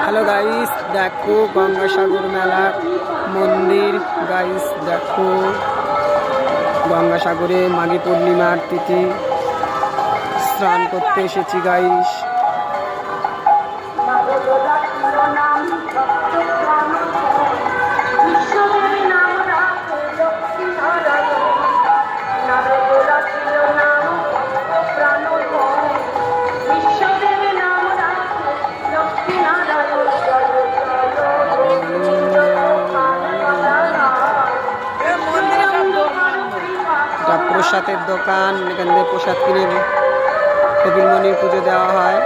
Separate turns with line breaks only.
Hello guys, দেখো গঙ্গাসাগর মেলার মন্দির। গাইস দেখো গঙ্গাসাগরে মাঘী পূর্ণিমার তিথি স্নান করতে এসেছি গাইস। প্রসাদের দোকান, এখান থেকে প্রসাদ কিনে কপিলমুনির পুজো দেওয়া হয়।